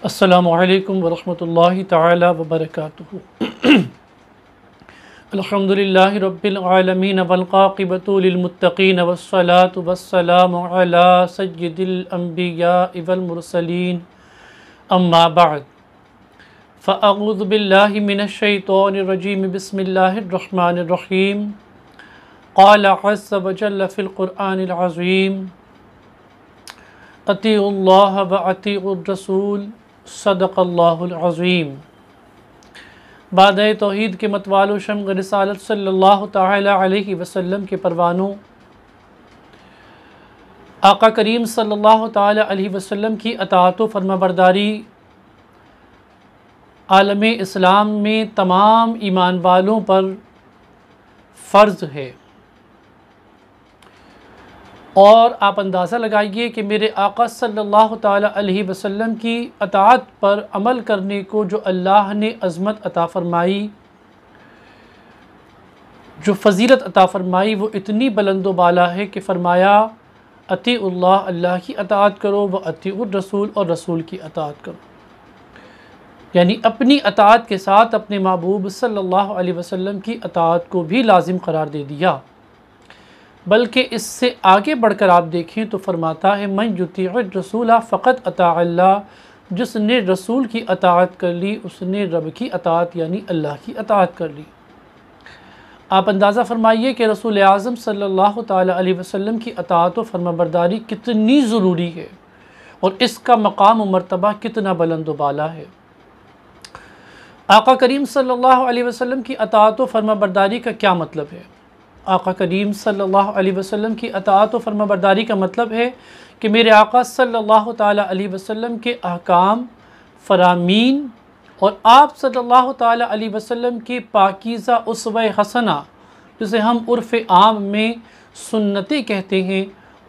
السلام علیکم ورحمۃ اللہ تعالی وبرکاتہ۔ الحمدللہ رب العالمین والعاقبۃ للمتقین والصلاة والسلام علی سید الانبیاء والمرسلین اما بعد فاعوذ باللہ من الشیطان الرجیم بسم اللہ الرحمن الرحیم۔ قال عز وجل فی القرآن العظیم اطیعوا اللہ واطیعوا الرسول صدق اللہ العظیم۔ بعد توحید کے متوال و شمع رسالت صلی اللہ تعالی علیہ وسلم کے پروانوں، آقا کریم صلی اللہ تعالی علیہ وسلم کی اطاعت و فرمانبرداری عالم اسلام میں تمام ایمان والوں پر فرض ہے، اور آپ اندازہ لگائیے کہ میرے آقا صلی اللہ تعالی علیہ وسلم کی اطاعت پر عمل کرنے کو جو اللہ نے عظمت عطا فرمائی، جو فضیلت عطا فرمائی، وہ اتنی بلند و بالا ہے کہ فرمایا اطیعوا اللہ، اللہ کی اطاعت کرو، واطیعوا الرسول، اور رسول کی اطاعت کرو، یعنی اپنی اطاعت کے ساتھ اپنے محبوب صلی اللہ علیہ وسلم کی اطاعت کو بھی لازم قرار دے دیا۔ بلکہ اس سے آگے بڑھ کر آپ دیکھیں تو فرماتا ہے من یطیع الرسول فقط اطاع اللہ، جس نے رسول کی اطاعت کر لی اس نے رب کی اطاعت یعنی اللہ کی اطاعت کر لی۔ آپ اندازہ فرمائیے کہ رسول اعظم صلی اللہ تعالی علیہ وسلم کی اطاعت و فرمانبرداری کتنی ضروری ہے، اور اس کا مقام و مرتبہ کتنا بلند و بالا ہے۔ آقا کریم صلی اللہ علیہ وسلم کی اطاعت و فرمانبرداری کا کیا مطلب ہے؟ آقا کریم صلی اللہ علیہ وسلم کی اطاعت و فرمانبرداری کا مطلب ہے کہ میرے آقا صلی اللہ تعالی علیہ وسلم کے احکام، فرامین، اور آپ صلی اللہ تعالی علیہ وسلم کی پاکیزہ اسوہ حسنہ، جسے ہم عرف عام میں سنتیں کہتے ہیں،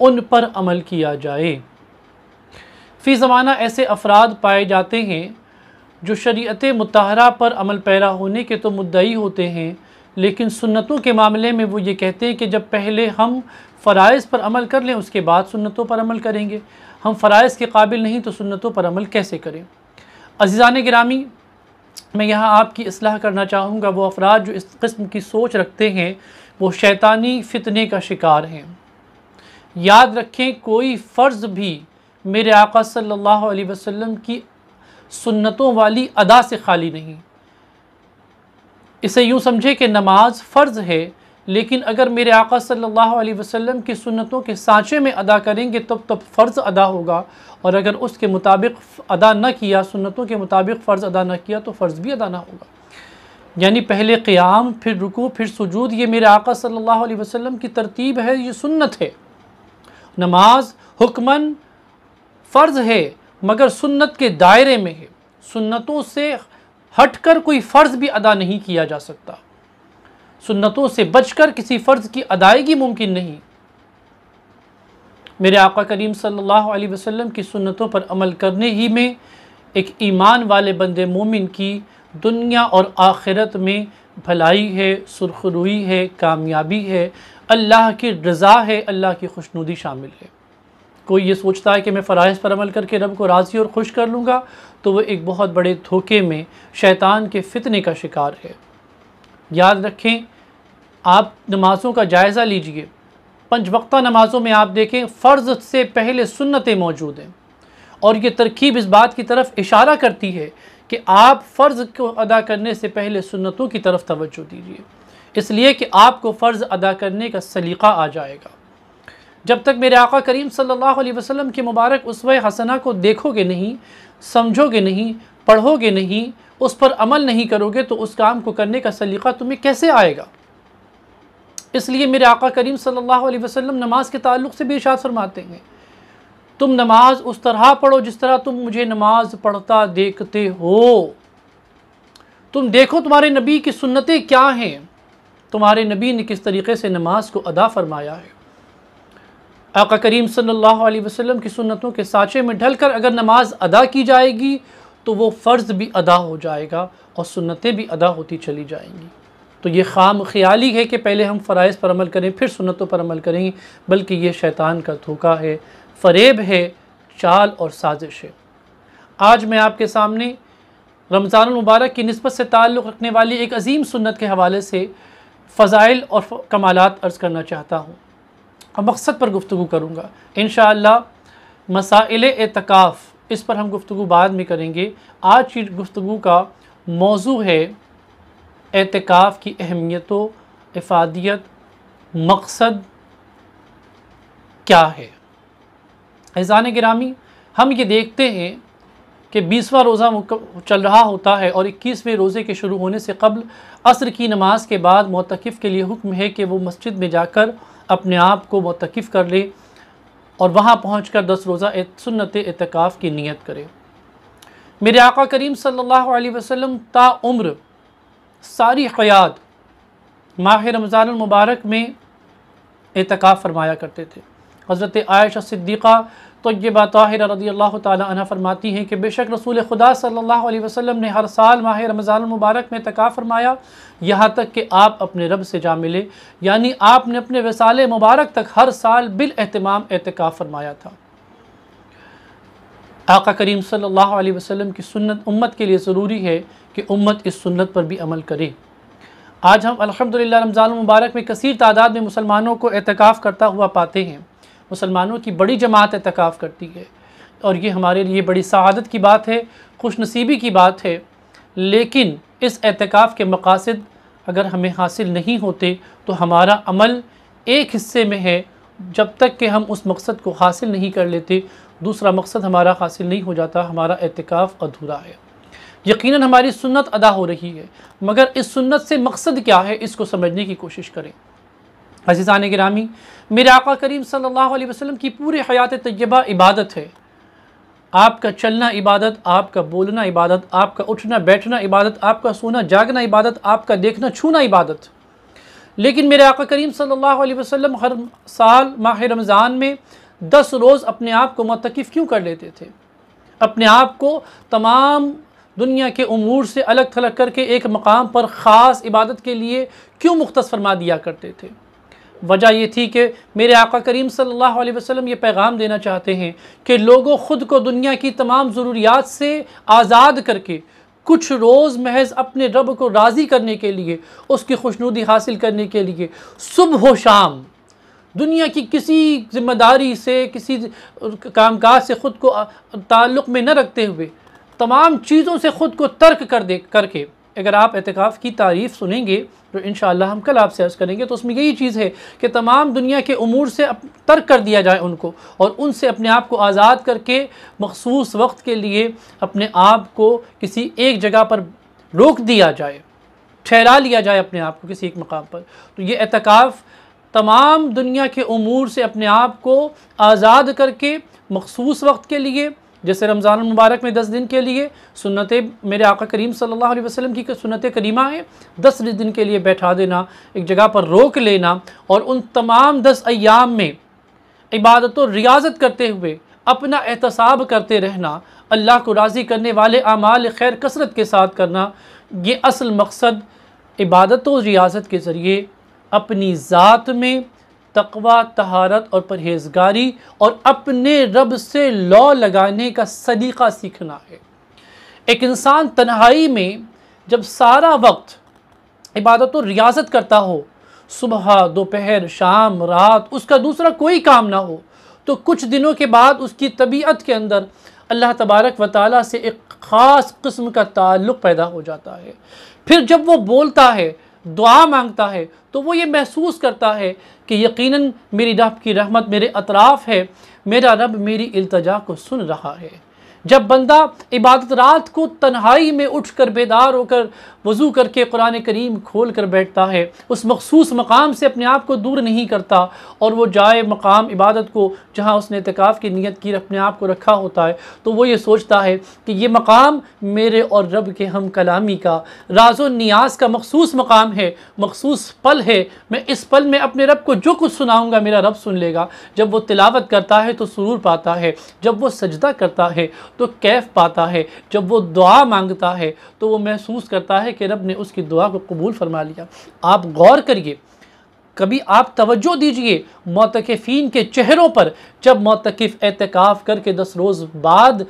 ان پر عمل کیا جائے۔ فی زمانہ ایسے افراد پائے جاتے ہیں جو شریعت مطہرہ پر عمل پیرا ہونے کے تو مدعی ہوتے ہیں، لیکن سنتوں کے معاملے میں وہ یہ کہتے ہیں کہ جب پہلے ہم فرائض پر عمل کر لیں اس کے بعد سنتوں پر عمل کریں گے، ہم فرائض کے قابل نہیں تو سنتوں پر عمل کیسے کریں؟ عزیزان گرامی، میں یہاں آپ کی اصلاح کرنا چاہوں گا، وہ افراد جو اس قسم کی سوچ رکھتے ہیں وہ شیطانی فتنے کا شکار ہیں۔ یاد رکھیں کوئی فرض بھی میرے آقا صلی اللہ علیہ وسلم کی سنتوں والی ادا سے خالی نہیں۔ اسے یوں سمجھے کہ نماز فرض ہے، لیکن اگر میرے آقا صلی اللہ علیہ وسلم کی سنتوں کے سانچے میں ادا کریں گے تب فرض ادا ہوگا، اور اگر اس کے مطابق ادا نہ کیا، سنتوں کے مطابق فرض ادا نہ کیا تو فرض بھی ادا نہ ہوگا۔ یعنی پہلے قیام، پھر رکوع، پھر سجود، یہ میرے آقا صلی اللہ علیہ وسلم کی ترتیب ہے، یہ سنت ہے۔ نماز حکماً فرض ہے مگر سنت کے دائرے میں ہے، سنتوں سے ہٹ کر کوئی فرض بھی ادا نہیں کیا جا سکتا، سنتوں سے بچ کر کسی فرض کی ادائیگی ممکن نہیں۔ میرے آقا کریم صلی اللہ علیہ وسلم کی سنتوں پر عمل کرنے ہی میں ایک ایمان والے بندے مومن کی دنیا اور آخرت میں بھلائی ہے، سرخروئی ہے، کامیابی ہے، اللہ کی رضا ہے، اللہ کی خوشنودی شامل ہے۔ کوئی یہ سوچتا ہے کہ میں فرائض پر عمل کر کے رب کو راضی اور خوش کر لوں گا تو وہ ایک بہت بڑے دھوکے میں شیطان کے فتنے کا شکار ہے۔ یاد رکھیں، آپ نمازوں کا جائزہ لیجئے، 5 وقتہ نمازوں میں آپ دیکھیں فرض سے پہلے سنتیں موجود ہیں، اور یہ ترکیب اس بات کی طرف اشارہ کرتی ہے کہ آپ فرض کو ادا کرنے سے پہلے سنتوں کی طرف توجہ دیجئے، اس لیے کہ آپ کو فرض ادا کرنے کا سلیقہ آ جائے گا۔ جب تک میرے آقا کریم صلی اللہ علیہ وسلم کی مبارک اسوہ حسنہ کو دیکھو گے نہیں، سمجھو گے نہیں، پڑھو گے نہیں، اس پر عمل نہیں کرو گے تو اس کام کو کرنے کا سلیقہ تمہیں کیسے آئے گا؟ اس لیے میرے آقا کریم صلی اللہ علیہ وسلم نماز کے تعلق سے بھی ارشاد فرماتے ہیں، تم نماز اس طرح پڑھو جس طرح تم مجھے نماز پڑھتا دیکھتے ہو۔ تم دیکھو تمہارے نبی کی سنتیں کیا ہیں، تمہارے نبی نے کس طریقے سے نماز کو ادا فرمایا ہے۔ آقا کریم صلی اللہ علیہ وسلم کی سنتوں کے سانچے میں ڈھل کر اگر نماز ادا کی جائے گی تو وہ فرض بھی ادا ہو جائے گا اور سنتیں بھی ادا ہوتی چلی جائیں گی۔ تو یہ خام خیالی ہے کہ پہلے ہم فرائض پر عمل کریں پھر سنتوں پر عمل کریں، بلکہ یہ شیطان کا دھوکہ ہے، فریب ہے، چال اور سازش ہے۔ آج میں آپ کے سامنے رمضان المبارک کی نسبت سے تعلق رکھنے والی ایک عظیم سنت کے حوالے سے فضائل اور کمالات عرض کرنا چاہتا ہوں اور مقصد پر گفتگو کروں گا انشاءاللہ۔ مسائل اعتکاف، اس پر ہم گفتگو بعد میں کریں گے۔ آج کی گفتگو کا موضوع ہے اعتکاف کی اہمیت و افادیت، مقصد کیا ہے۔ عزیزان گرامی، ہم یہ دیکھتے ہیں کہ 20واں روزہ چل رہا ہوتا ہے اور 21ویں روزے کے شروع ہونے سے قبل عصر کی نماز کے بعد معتکف کے لیے حکم ہے کہ وہ مسجد میں جا کر اپنے آپ کو معتکف کر لے اور وہاں پہنچ کر 10 روزہ سنت اعتکاف کی نیت کرے۔ میرے آقا کریم صلی اللہ علیہ وسلم تا عمر ساری حیات ماہ رمضان المبارک میں اعتکاف فرمایا کرتے تھے۔ حضرت عائشہ صدیقہ طیبہ طاہرہ رضی اللہ تعالی عنہ فرماتی ہیں کہ بے شک رسول خدا صلی اللہ علیہ وسلم نے ہر سال ماہ رمضان المبارک میں اعتکاف فرمایا، یہاں تک کہ آپ اپنے رب سے جا ملے، یعنی آپ نے اپنے وصال مبارک تک ہر سال بالاہتمام اعتکاف فرمایا تھا۔ آقا کریم صلی اللہ علیہ وسلم کی سنت امت کے لیے ضروری ہے کہ امت اس سنت پر بھی عمل کرے۔ آج ہم الحمدللہ رمضان المبارک میں کثیر تعداد میں مسلمانوں کو اعتکاف کرتا ہوا پاتے ہیں۔ مسلمانوں کی بڑی جماعت اعتکاف کرتی ہے اور یہ ہمارے لیے بڑی سعادت کی بات ہے، خوش نصیبی کی بات ہے، لیکن اس اعتکاف کے مقاصد اگر ہمیں حاصل نہیں ہوتے تو ہمارا عمل ایک حصے میں ہے، جب تک کہ ہم اس مقصد کو حاصل نہیں کر لیتے دوسرا مقصد ہمارا حاصل نہیں ہو جاتا، ہمارا اعتکاف ادھورا ہے۔ یقیناً ہماری سنت ادا ہو رہی ہے، مگر اس سنت سے مقصد کیا ہے اس کو سمجھنے کی کوشش کریں۔ عزیزان گرامی، میرے آقا کریم صلی اللہ علیہ وسلم کی پورے حیات طیبہ عبادت ہے۔ آپ کا چلنا عبادت، آپ کا بولنا عبادت، آپ کا اٹھنا بیٹھنا عبادت، آپ کا سونا جاگنا عبادت، آپ کا دیکھنا چھونا عبادت۔ لیکن میرے آقا کریم صلی اللہ علیہ وسلم ہر سال ماہ رمضان میں 10 روز اپنے آپ کو معتکف کیوں کر لیتے تھے؟ اپنے آپ کو تمام دنیا کے امور سے الگ تھلگ کر کے ایک مقام پر خاص عبادت کے لیے کیوں مختص فرما دیا کرتے تھے؟ وجہ یہ تھی کہ میرے آقا کریم صلی اللہ علیہ وسلم یہ پیغام دینا چاہتے ہیں کہ لوگوں خود کو دنیا کی تمام ضروریات سے آزاد کر کے کچھ روز محض اپنے رب کو راضی کرنے کے لیے، اس کی خوشنودی حاصل کرنے کے لیے صبح و شام دنیا کی کسی ذمہ داری سے، کسی کام کاج سے خود کو تعلق میں نہ رکھتے ہوئے تمام چیزوں سے خود کو ترک کر کے اگر آپ اعتکاف کی تعریف سنیں گے تو انشاءاللہ ہم کل آپ سے عرض کریں گے، تو اس میں یہی چیز ہے کہ تمام دنیا کے امور سے ترک کر دیا جائے ان کو، اور ان سے اپنے آپ کو آزاد کر کے مخصوص وقت کے لیے اپنے آپ کو کسی ایک جگہ پر روک دیا جائے، ٹھہرا لیا جائے اپنے آپ کو کسی ایک مقام پر۔ تو یہ اعتکاف تمام دنیا کے امور سے اپنے آپ کو آزاد کر کے مخصوص وقت کے لیے، جیسے رمضان المبارک میں 10 دن کے لیے سنت میرے آقا کریم صلی اللہ علیہ وسلم کی سنت کریمہ ہے، 10 دن کے لیے بیٹھا دینا، ایک جگہ پر روک لینا، اور ان تمام 10 ایام میں عبادت و ریاضت کرتے ہوئے اپنا احتساب کرتے رہنا، اللہ کو راضی کرنے والے اعمال خیر کثرت کے ساتھ کرنا۔ یہ اصل مقصد عبادت و ریاضت کے ذریعے اپنی ذات میں تقوی، طہارت اور پرہیزگاری اور اپنے رب سے لو لگانے کا سلیقہ سیکھنا ہے۔ ایک انسان تنہائی میں جب سارا وقت عبادت و ریاضت کرتا ہو، صبح، دوپہر، شام، رات، اس کا دوسرا کوئی کام نہ ہو، تو کچھ دنوں کے بعد اس کی طبیعت کے اندر اللہ تبارک و تعالیٰ سے ایک خاص قسم کا تعلق پیدا ہو جاتا ہے۔ پھر جب وہ بولتا ہے، دعا مانگتا ہے، تو وہ یہ محسوس کرتا ہے کہ یقیناً میری رب کی رحمت میرے اطراف ہے، میرا رب میری التجا کو سن رہا ہے۔ جب بندہ عبادت رات کو تنہائی میں اٹھ کر بیدار ہو کر وضو کر کے قرآن کریم کھول کر بیٹھتا ہے، اس مخصوص مقام سے اپنے آپ کو دور نہیں کرتا، اور وہ جائے مقام عبادت کو جہاں اس نے اعتکاف کی نیت کی اپنے آپ کو رکھا ہوتا ہے، تو وہ یہ سوچتا ہے کہ یہ مقام میرے اور رب کے ہم کلامی کا، راز و نیاز کا مخصوص مقام ہے، مخصوص پل ہے۔ میں اس پل میں اپنے رب کو جو کچھ سناؤں گا میرا رب سن لے گا۔ جب وہ تلاوت کرتا ہے تو سرور پاتا ہے، جب وہ سجدہ کرتا ہے تو کیف پاتا ہے، جب وہ دعا مانگتا ہے تو وہ محسوس کرتا ہے کہ رب نے اس کی دعا کو قبول فرما لیا۔ آپ غور کریے، کبھی آپ توجہ دیجئے معتکفین کے چہروں پر، جب معتکف اعتکاف کر کے 10 روز بعد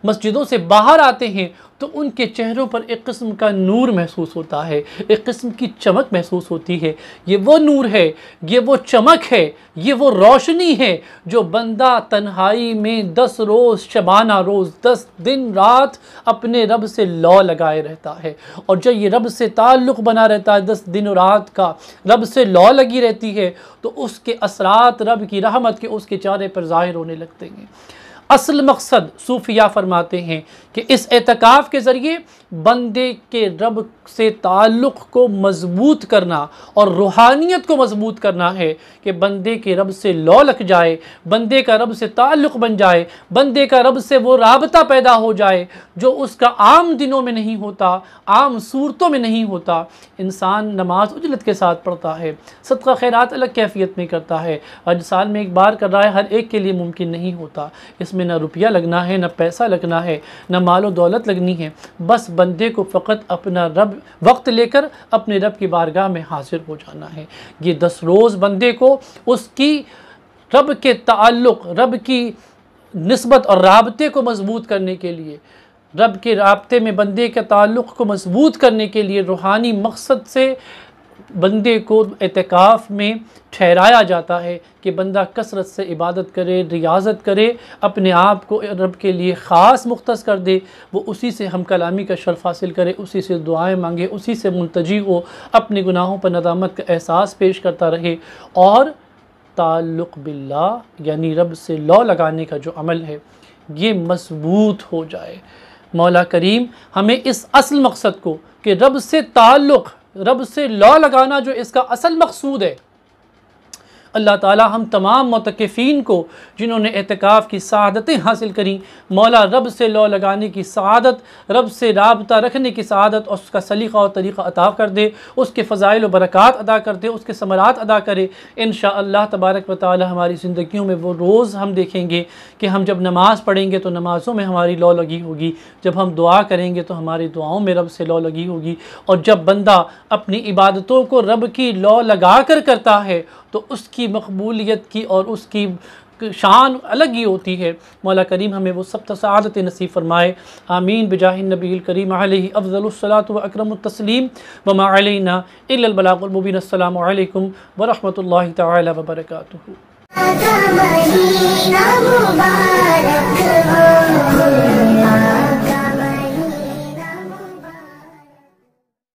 مسجدوں سے باہر آتے ہیں تو ان کے چہروں پر ایک قسم کا نور محسوس ہوتا ہے، ایک قسم کی چمک محسوس ہوتی ہے۔ یہ وہ نور ہے، یہ وہ چمک ہے، یہ وہ روشنی ہے جو بندہ تنہائی میں 10 روز شبانہ روز 10 دن رات اپنے رب سے لو لگائے رہتا ہے۔ اور جب یہ رب سے تعلق بنا رہتا ہے 10 دن و رات کا، رب سے لو لگی رہتی ہے، تو اس کے اثرات رب کی رحمت کے اس کے چہرے پر ظاہر ہونے لگتے ہیں۔ اصل مقصد صوفیاء فرماتے ہیں کہ اس اعتکاف کے ذریعے بندے کے رب سے تعلق کو مضبوط کرنا اور روحانیت کو مضبوط کرنا ہے کہ بندے کے رب سے لو لگ جائے، بندے کا رب سے تعلق بن جائے، بندے کا رب سے وہ رابطہ پیدا ہو جائے جو اس کا عام دنوں میں نہیں ہوتا، عام صورتوں میں نہیں ہوتا۔ انسان نماز اجلت کے ساتھ پڑھتا ہے، صدقہ خیرات الگ کیفیت میں کرتا ہے، آج سال میں ایک بار کر رہا ہے، ہر ایک کے لیے ممکن نہیں ہوتا۔ اس میں نہ روپیہ لگنا ہے، نہ پیسہ لگنا ہے، نہ مال و دولت لگنی ہے، بس بندے کو فقط اپنا رب وقت لے کر اپنے رب کی بارگاہ میں حاضر ہو جانا ہے۔ یہ 10 روز بندے کو اس کی رب کے تعلق، رب کی نسبت اور رابطے کو مضبوط کرنے کے لیے، رب کے رابطے میں بندے کے تعلق کو مضبوط کرنے کے لیے روحانی مقصد سے بندے کو اعتکاف میں ٹھہرایا جاتا ہے کہ بندہ کثرت سے عبادت کرے، ریاضت کرے، اپنے آپ کو رب کے لیے خاص مختص کر دے، وہ اسی سے ہم کلامی کا شرف حاصل کرے، اسی سے دعائیں مانگے، اسی سے منتجی ہو، اپنے گناہوں پر ندامت کا احساس پیش کرتا رہے، اور تعلق باللہ یعنی رب سے لو لگانے کا جو عمل ہے یہ مضبوط ہو جائے۔ مولا کریم ہمیں اس اصل مقصد کو کہ رب سے تعلق، رب سے لو لگانا جو اس کا اصل مقصود ہے، اللہ تعالی ہم تمام معتکفین کو جنہوں نے اعتکاف کی سعادتیں حاصل کریں، مولا رب سے لو لگانے کی سعادت، رب سے رابطہ رکھنے کی سعادت اور اس کا سلیقہ اور طریقہ عطا کر دے، اس کے فضائل و برکات ادا کر دے، اس کے ثمرات ادا کرے۔ انشاءاللہ تبارک و تعالی ہماری زندگیوں میں وہ روز ہم دیکھیں گے کہ ہم جب نماز پڑھیں گے تو نمازوں میں ہماری لو لگی ہوگی، جب ہم دعا کریں گے تو ہماری دعاؤں میں رب سے لو لگی ہوگی، اور جب بندہ اپنی عبادتوں کو رب کی لو لگا کر کرتا ہے تو اس کی مقبولیت کی اور اس کی شان الگ ہی ہوتی ہے۔ مولا کریم ہمیں وہ سب سعادت نصیب فرمائے، آمین بجاہ النبی الکریم علیہ افضل الصلاۃ و اکرم التسلیم، وما علینا الا البلاغ المبین۔ السلام علیکم ورحمۃ اللہ تعالی وبرکاتہ۔ مہینہ مبارک ہو